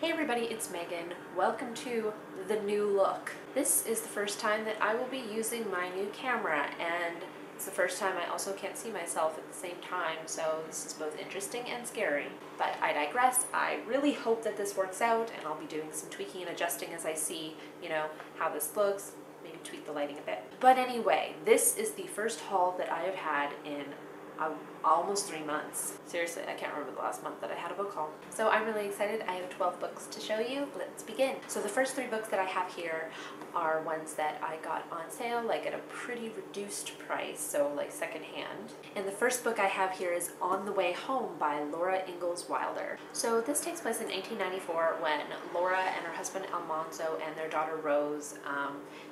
Hey everybody, it's Megan. Welcome to the new look. This is the first time that I will be using my new camera, and it's the first time I also can't see myself at the same time, so this is both interesting and scary. But I digress. I really hope that this works out, and I'll be doing some tweaking and adjusting as I see, how this looks, maybe tweak the lighting a bit. But anyway, this is the first haul that I have had in almost 3 months. Seriously, I can't remember the last month that I had a book haul. So I'm really excited. I have 12 books to show you. Let's begin. So the first 3 books that I have here are ones that I got on sale, like at a pretty reduced price, so like secondhand. And the first book I have here is On the Way Home by Laura Ingalls Wilder. So this takes place in 1894 when Laura and her husband Almanzo and their daughter Rose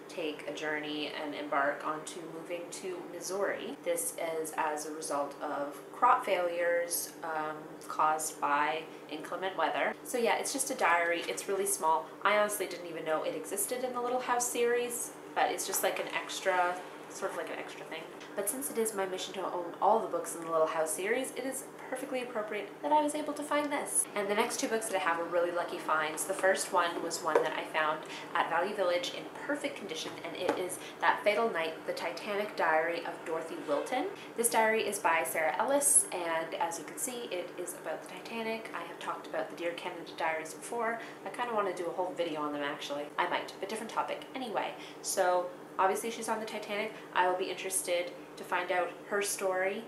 take a journey and embark onto moving to Missouri. This is as a result of crop failures caused by inclement weather. So yeah, it's just a diary. It's really small. I honestly didn't even know it existed in the Little House series, but it's just like an extra, sort of like an extra thing. But since it is my mission to own all the books in the Little House series, it is perfectly appropriate that I was able to find this. And the next 2 books that I have are really lucky finds. The first one was one that I found at Value Village in perfect condition, and it is That Fatal Night, The Titanic Diary of Dorothy Wilton. This diary is by Sarah Ellis, and as you can see, it is about the Titanic. I have talked about the Dear Canada diaries before. I kind of want to do a whole video on them actually. I might, but different topic. Anyway, so obviously she's on the Titanic. I will be interested to find out her story,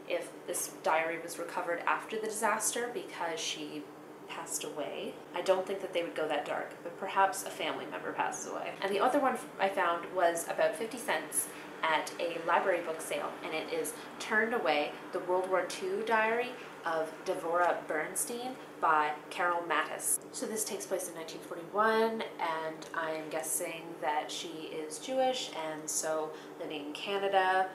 if this diary was recovered after the disaster because she passed away. I don't think that they would go that dark, but perhaps a family member passes away. And the other one I found was about 50 cents at a library book sale, and it is Turned Away, the World War II Diary of Devorah Bernstein by Carol Mattis. So this takes place in 1941, and I'm guessing that she is Jewish, and so living in Canada.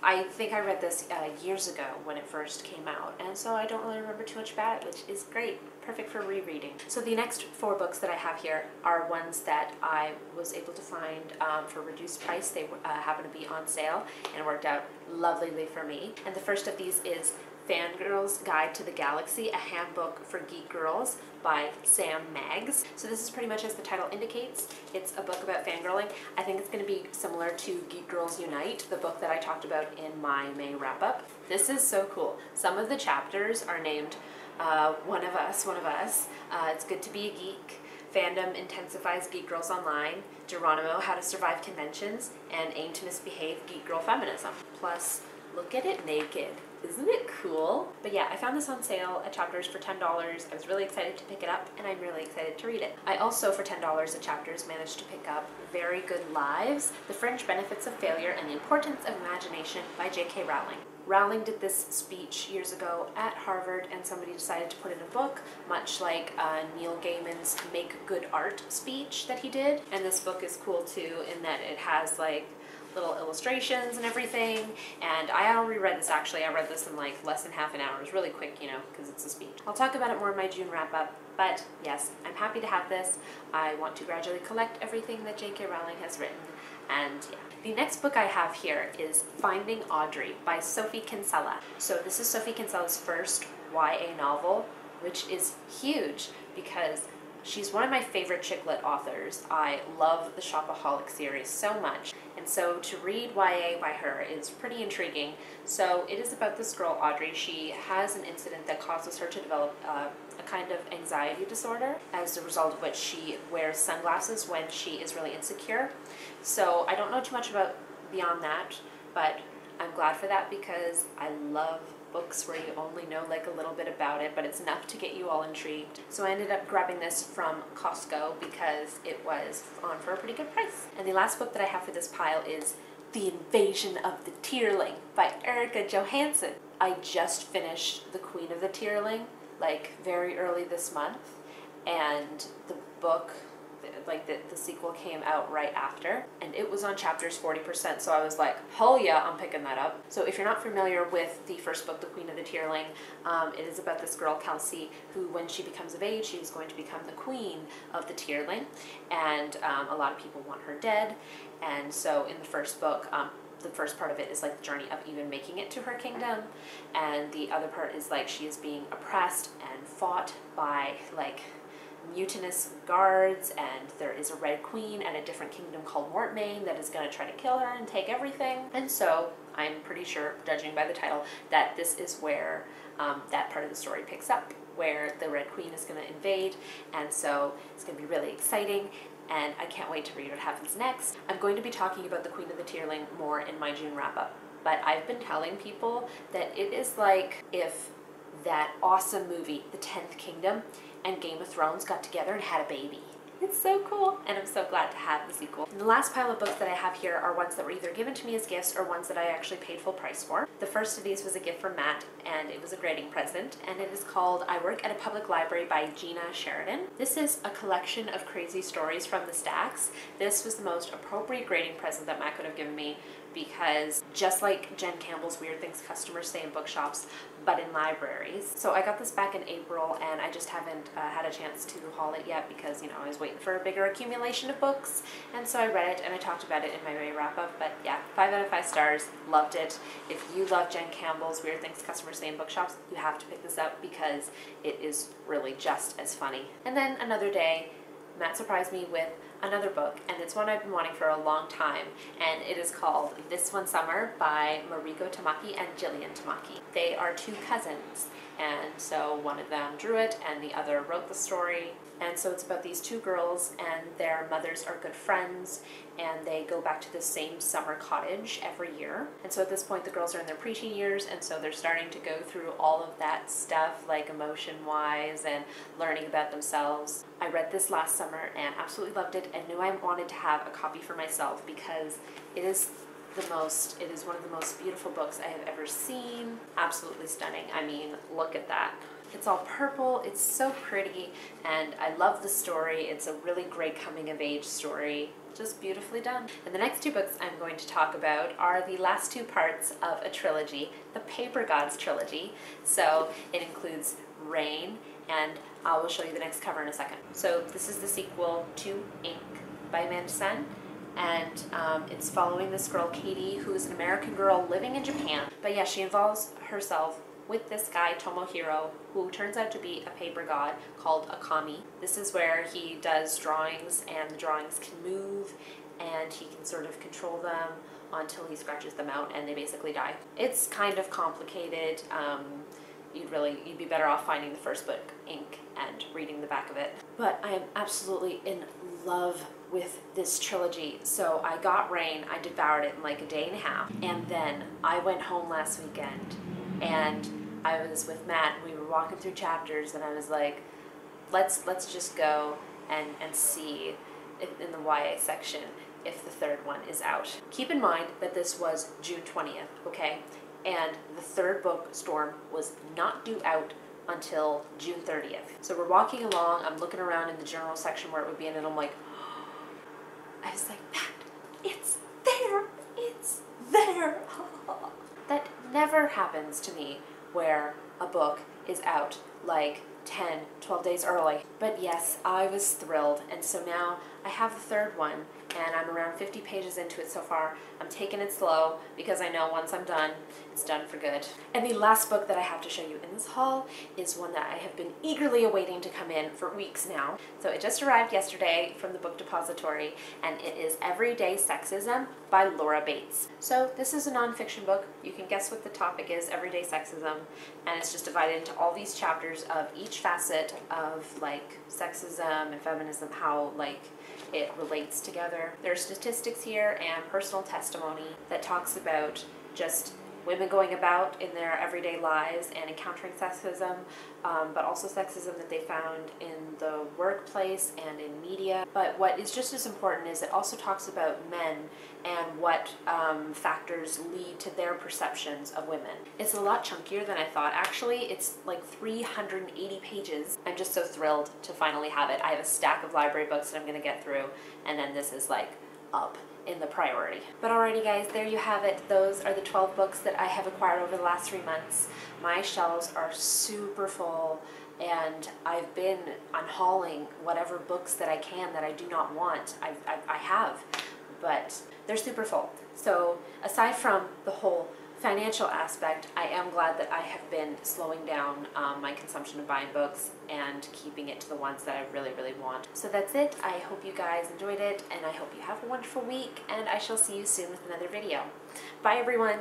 I think I read this years ago when it first came out, and so I don't really remember too much about it, which is great. Perfect for rereading. So the next 4 books that I have here are ones that I was able to find for reduced price. They happen to be on sale and worked out lovelyly for me. And the first of these is Fangirl's Guide to the Galaxy, a handbook for geek girls by Sam Maggs. So this is pretty much as the title indicates. It's a book about fangirling. I think it's going to be similar to Geek Girls Unite, the book that I talked about in my May wrap-up. This is so cool. Some of the chapters are named One of Us. It's Good to Be a Geek. Fandom Intensifies Geek Girls Online. Geronimo, How to Survive Conventions. And Aim to Misbehave, Geek Girl Feminism. Plus, look at it naked. Isn't it cool? But yeah, I found this on sale at Chapters for $10. I was really excited to pick it up, and I'm really excited to read it. I also, for $10 at Chapters, managed to pick up Very Good Lives, The Fringe Benefits of Failure and the Importance of Imagination by J.K. Rowling. Rowling did this speech years ago at Harvard, and somebody decided to put in a book, much like Neil Gaiman's Make Good Art speech that he did. And this book is cool too, in that it has like little illustrations and everything, and I already read this actually. I read this in like less than half an hour. It was really quick, because it's a speech. I'll talk about it more in my June wrap-up, but yes, I'm happy to have this. I want to gradually collect everything that J.K. Rowling has written, and yeah. The next book I have here is Finding Audrey by Sophie Kinsella. So this is Sophie Kinsella's first YA novel, which is huge because she's one of my favorite chick lit authors. I love the Shopaholic series so much. And so to read YA by her is pretty intriguing. So it is about this girl, Audrey. She has an incident that causes her to develop a kind of anxiety disorder, as a result of which she wears sunglasses when she is really insecure. So I don't know too much about beyond that, but I'm glad for that because I love books where you only know like a little bit about it, but it's enough to get you all intrigued. So I ended up grabbing this from Costco because it was on for a pretty good price. And the last book that I have for this pile is The Invasion of the Tierling by Erica Johansson. I just finished The Queen of the Tierling like very early this month, and the book, like the sequel came out right after, and it was on Chapters 40%, so I was like, hell yeah, I'm picking that up. So if you're not familiar with the first book, The Queen of the Tierling, it is about this girl, Kelsey, who when she becomes of age, she is going to become the queen of the Tierling, and a lot of people want her dead, and so in the first book, the first part of it is like the journey of even making it to her kingdom, and the other part is like she is being oppressed and fought by like mutinous guards, and there is a Red Queen and a different kingdom called Mortmain that is going to try to kill her and take everything. And so I'm pretty sure, judging by the title, that this is where that part of the story picks up, where the Red Queen is going to invade, and so it's going to be really exciting, and I can't wait to read what happens next. I'm going to be talking about the Queen of the Tearling more in my June wrap-up, but I've been telling people that it is like if that awesome movie, The 10th Kingdom, and Game of Thrones got together and had a baby. It's so cool, and I'm so glad to have the sequel. And the last pile of books that I have here are ones that were either given to me as gifts or ones that I actually paid full price for. The first of these was a gift from Matt, and it was a grading present, and it is called I Work at a Public Library by Gina Sheridan. This is a collection of crazy stories from the stacks. This was the most appropriate grading present that Matt could have given me, because just like Jen Campbell's Weird Things Customers Say in Bookshops, but in libraries. So I got this back in April, and I just haven't had a chance to haul it yet because, you know, I was waiting for a bigger accumulation of books, and so I read it and I talked about it in my May wrap-up. But yeah, 5 out of 5 stars, loved it. If you love Jen Campbell's Weird Things Customers Say in Bookshops, you have to pick this up because it is really just as funny. And then another day, Matt surprised me with another book, and it's one I've been wanting for a long time, and it is called This One Summer by Mariko Tamaki and Jillian Tamaki. They are 2 cousins, and so one of them drew it and the other wrote the story. And so it's about these 2 girls, and their mothers are good friends, and they go back to the same summer cottage every year. And so at this point the girls are in their preteen years, and so they're starting to go through all of that stuff, like emotion-wise and learning about themselves. I read this last summer and absolutely loved it, and knew I wanted to have a copy for myself because it is one of the most beautiful books I have ever seen. Absolutely stunning. I mean, look at that. It's all purple, it's so pretty, and I love the story. It's a really great coming-of-age story, just beautifully done. And the next 2 books I'm going to talk about are the last 2 parts of a trilogy, the Paper Gods trilogy. So it includes Rain, and I will show you the next cover in a second. So this is the sequel to Ink by Amanda Sen, and it's following this girl, Katie, who is an American girl living in Japan. But yeah, she involves herself with this guy, Tomohiro, who turns out to be a paper god called Akami. This is where he does drawings, and the drawings can move, and he can sort of control them until he scratches them out and they basically die. It's kind of complicated. You'd be better off finding the first book, Ink, and reading the back of it. But I am absolutely in love with this trilogy. So I got Rain, I devoured it in like a day and a half, and then I went home last weekend and I was with Matt, we were walking through chapters, and I was like, let's just go and see if, in the YA section, if the 3rd one is out. Keep in mind that this was June 20th, okay? And the 3rd book, Storm, was not due out until June 30th. So we're walking along, I'm looking around in the general section where it would be in, and I'm like, I was like, Matt, it's there! It's there! That never happens to me, where a book is out like 10, 12 days early. But yes, I was thrilled, and so now I have the 3rd one, and I'm around 50 pages into it so far. I'm taking it slow because I know once I'm done, it's done for good. And the last book that I have to show you in this haul is one that I have been eagerly awaiting to come in for weeks now. So it just arrived yesterday from the Book Depository, and it is Everyday Sexism by Laura Bates. So this is a nonfiction book. You can guess what the topic is, everyday sexism, and it's just divided into all these chapters of each facet of like sexism and feminism, how like it relates together. There are statistics here and personal testimony that talks about just women going about in their everyday lives and encountering sexism, but also sexism that they found in the workplace and in media. But what is just as important is it also talks about men and what factors lead to their perceptions of women. It's a lot chunkier than I thought. Actually, it's like 380 pages. I'm just so thrilled to finally have it. I have a stack of library books that I'm gonna get through, and then this is like up in the priority. But alrighty guys, there you have it. Those are the 12 books that I have acquired over the last 3 months. My shelves are super full, and I've been unhauling whatever books that I can that I do not want. I have. but they're super full. So aside from the whole financial aspect, I am glad that I have been slowing down my consumption of buying books and keeping it to the ones that I really, really want. So that's it. I hope you guys enjoyed it, and I hope you have a wonderful week, and I shall see you soon with another video. Bye, everyone.